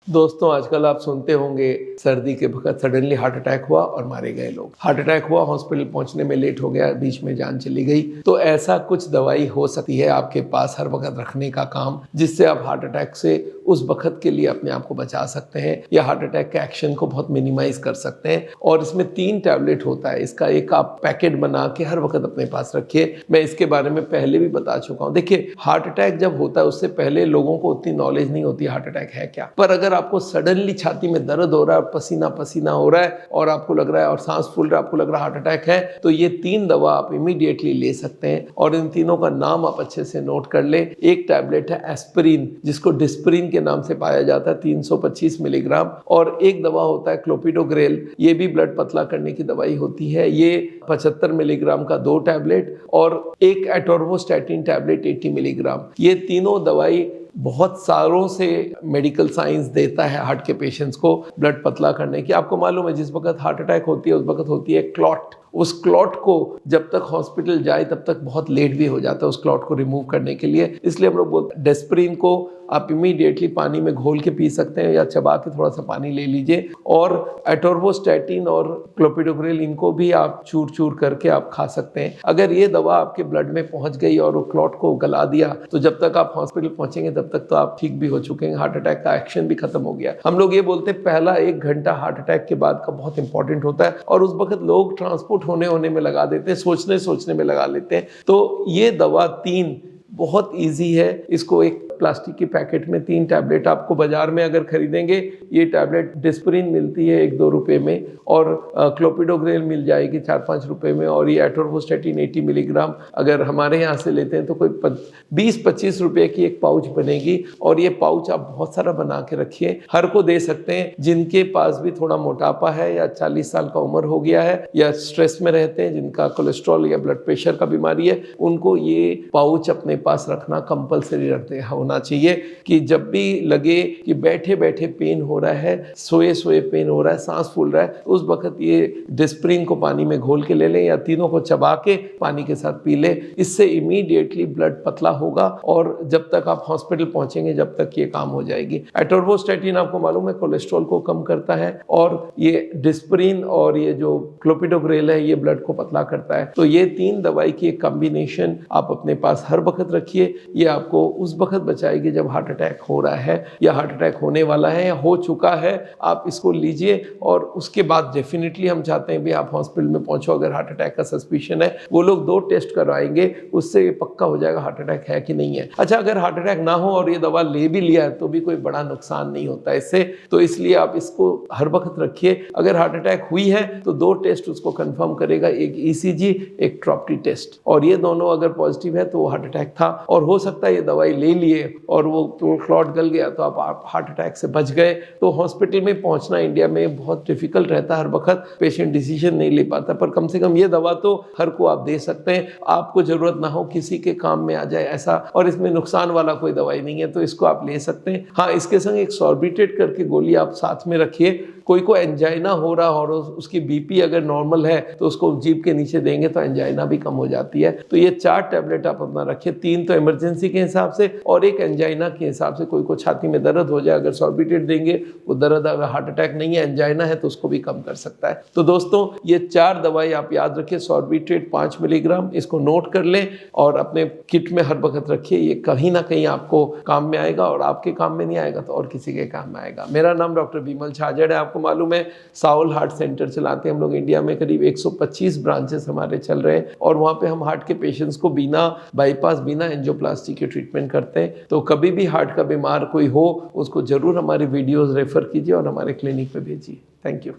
दोस्तों आजकल आप सुनते होंगे सर्दी के वक्त सडनली हार्ट अटैक हुआ और मारे गए लोग। हार्ट अटैक हुआ, हॉस्पिटल पहुंचने में लेट हो गया, बीच में जान चली गई। तो ऐसा कुछ दवाई हो सकती है आपके पास हर वक्त रखने का काम, जिससे आप हार्ट अटैक से उस वक्त के लिए अपने आप को बचा सकते हैं या हार्ट अटैक के एक्शन को बहुत मिनिमाइज कर सकते हैं। और इसमें 3 टैबलेट होता है, इसका एक आप पैकेट बना के हर वक्त अपने पास रखिए। मैं इसके बारे में पहले भी बता चुका हूँ। देखिए, हार्ट अटैक जब होता है उससे पहले लोगों को उतनी नॉलेज नहीं होती हार्ट अटैक है क्या। पर अगर आपको सडनली छाती में दर्द हो रहा है, पसीना पसीना हो रहा है और आपको लग रहा है और सांस फूल रहा है, आपको लग रहा है हार्ट अटैक है, तो ये 3 दवा आप इमीडिएटली ले सकते हैं। और इन तीनों का नाम आप अच्छे से नोट कर लें। एक टैबलेट है एस्पिरिन, जिसको डिस्प्रिन के नाम से पाया जाता है, 325 मिलीग्राम। और एक दवा होता है क्लोपिडोग्रेल, ये भी ब्लड पतला करने की दवाई होती है। ये 75 मिलीग्राम का 2 टैबलेट और एक एटोर्वोस्टैटिन टैबलेट 80 मिलीग्राम। ये तीनों दवाई बहुत सालों से मेडिकल साइंस देता है हार्ट के पेशेंट्स को ब्लड पतला करने की। आपको मालूम है जिस वक्त हार्ट अटैक होती है उस वक्त होती है क्लॉट। उस क्लॉट को जब तक हॉस्पिटल जाए तब तक बहुत लेट भी हो जाता है उस क्लॉट को रिमूव करने के लिए। इसलिए हम लोग बोलते हैं डेस्प्रिन को आप इमीडिएटली पानी में घोल के पी सकते हैं या चबा के थोड़ा सा पानी ले लीजिए। और एटोर्वोस्टैटिन और क्लोपिडोग्रेल, इनको भी आप चूर चूर करके आप खा सकते हैं। अगर ये दवा आपके ब्लड में पहुंच गई और वो क्लॉट को गला दिया तो जब तक आप हॉस्पिटल पहुंचेंगे तब तक तो आप ठीक भी हो चुके हैं, हार्ट अटैक का एक्शन भी खत्म हो गया। हम लोग ये बोलते हैं पहला 1 घंटा हार्ट अटैक के बाद का बहुत इंपॉर्टेंट होता है और उस वक्त लोग ट्रांसपोर्ट होने में लगा देते हैं, सोचने में लगा लेते हैं। तो ये दवा 3 बहुत इजी है। इसको एक प्लास्टिक के पैकेट में 3 टैबलेट आपको बाजार में अगर खरीदेंगे, ये टैबलेट डिस्प्रिन मिलती है 1-2 रुपए में और क्लोपिडोग्रेल मिल जाएगी 4-5 रुपए में। और ये एटोर्वोस्टैटिन 80 मिलीग्राम अगर हमारे यहाँ से लेते हैं तो कोई 20-25 रुपए की एक पाउच बनेगी। और ये पाउच आप बहुत सारा बना के रखिए, हर को दे सकते हैं। जिनके पास भी थोड़ा मोटापा है या 40 साल का उम्र हो गया है या स्ट्रेस में रहते हैं, जिनका कोलेस्ट्रॉल या ब्लड प्रेशर का बीमारी है, उनको ये पाउच अपने पास रखना कंपलसरी रखते होना चाहिए कि जब भी लगे कि बैठे बैठे पेन हो रहा है, सोए सोए पेन हो रहा है, सांस फूल रहा है, उस वक्त ये डिस्प्रिन को पानी में घोल के ले लें या तीनों को चबा के पानी के साथ पी लें। इससे इमीडिएटली ब्लड पतला होगा और जब तक आप हॉस्पिटल पहुंचेंगे जब तक ये काम हो जाएगी। एटोर्वोस्टैटिन आपको मालूम है कोलेस्ट्रॉल को कम करता है और ये डिस्प्रिन और ये जो क्लोपिडोग्रेल है ये ब्लड को पतला करता है। तो ये 3 दवाई की एक कॉम्बिनेशन आप अपने पास हर वक्त रखिए। ये आपको उस वक्त बचाएगी जब हार्ट अटैक हो रहा है या हार्ट अटैक होने वाला है या हो चुका है। आप इसको लीजिए और उसके बाद डेफिनेटली हम चाहते हैं भी आप हॉस्पिटल में पहुंचो। अगर हार्ट अटैक का सस्पिशन है, वो लोग 2 टेस्ट करवाएंगे, उससे ये पक्का हो जाएगा हार्ट अटैक है कि नहीं है। अच्छा, अगर हार्ट अटैक ना हो और ये दवा ले भी लिया है तो भी कोई बड़ा नुकसान नहीं होता इससे। तो इसलिए आप इसको हर वक्त रखिए। अगर हार्ट अटैक हुई है तो 2 टेस्ट उसको कंफर्म करेगा, एक ECG, एक ट्रॉप्टी टेस्ट। और ये दोनों अगर पॉजिटिव है तो वो हार्ट अटैक था। और हो सकता है ये दवाई ले लिए और वो क्लॉट गल गया तो आप हार्ट अटैक से बच गए। तो हॉस्पिटल में पहुंचना इंडिया में बहुत डिफिकल्ट रहता है, हर वक्त पेशेंट डिसीजन नहीं ले पाता। पर कम से कम ये दवा तो हर को आप दे सकते हैं, आपको जरूरत ना हो किसी के काम में आ जाए ऐसा। और इसमें नुकसान वाला कोई दवाई नहीं है तो इसको आप ले सकते हैं। हाँ, इसके संग एक सॉर्बिट्रेट करके गोली आप साथ में रखिए। कोई को एंजाइना हो रहा और उसकी BP अगर नॉर्मल है तो उसको जीभ के नीचे देंगे तो एंजाइना भी कम हो जाती है। तो ये 4 टैबलेट आप अपना रखिए, 3 तो इमरजेंसी के हिसाब से और एक एंजाइना के हिसाब से। कोई को छाती में दर्द हो जाए, अगर सॉर्बिट्रेट देंगे वो दर्द, अगर हार्ट अटैक नहीं है एंजाइना है तो उसको भी कम कर सकता है। तो दोस्तों ये 4 दवाई आप याद रखिए। सॉर्बिट्रेट 5 मिलीग्राम, इसको नोट कर लें और अपने किट में हर वक्त रखिए। ये कहीं ना कहीं आपको काम में आएगा और आपके काम में नहीं आएगा तो और किसी के काम में आएगा। मेरा नाम डॉक्टर बिमल छाजड़ है। आपको मालूम है साउल हार्ट सेंटर चलाते हैं हम लोग। इंडिया में करीब 125 ब्रांचेस हमारे चल रहे हैं और वहाँ पे हम हार्ट के पेशेंट्स को बिना बाईपास, बिना एंजियोप्लास्टी के ट्रीटमेंट करते हैं। तो कभी भी हार्ट का बीमार कोई हो उसको जरूर हमारी वीडियोस रेफर कीजिए और हमारे क्लिनिक पे भेजिए। Thank you.